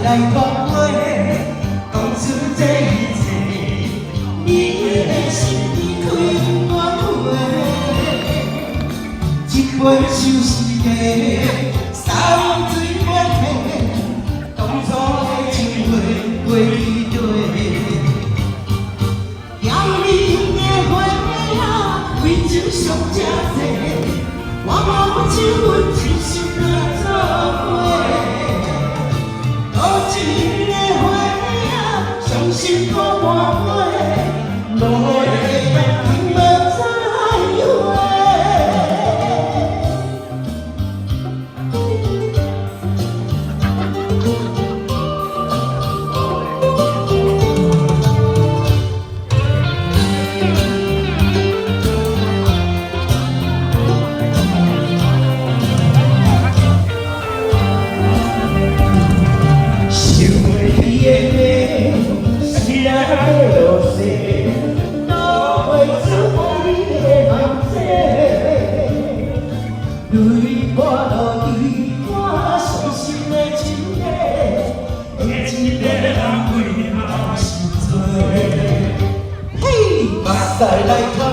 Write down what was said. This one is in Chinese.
来讲话，讲出这一切，你的心已开满花。一杯酒是假，三水满天，当初的情话过去地。遥远的花啊，为情伤这多，我无一分真心来作伙。多情的花啊，伤心搁满杯，落雨的天无再回。泪破落地，我伤心的情歌，会一个人为我心醉。嘿，目屎来。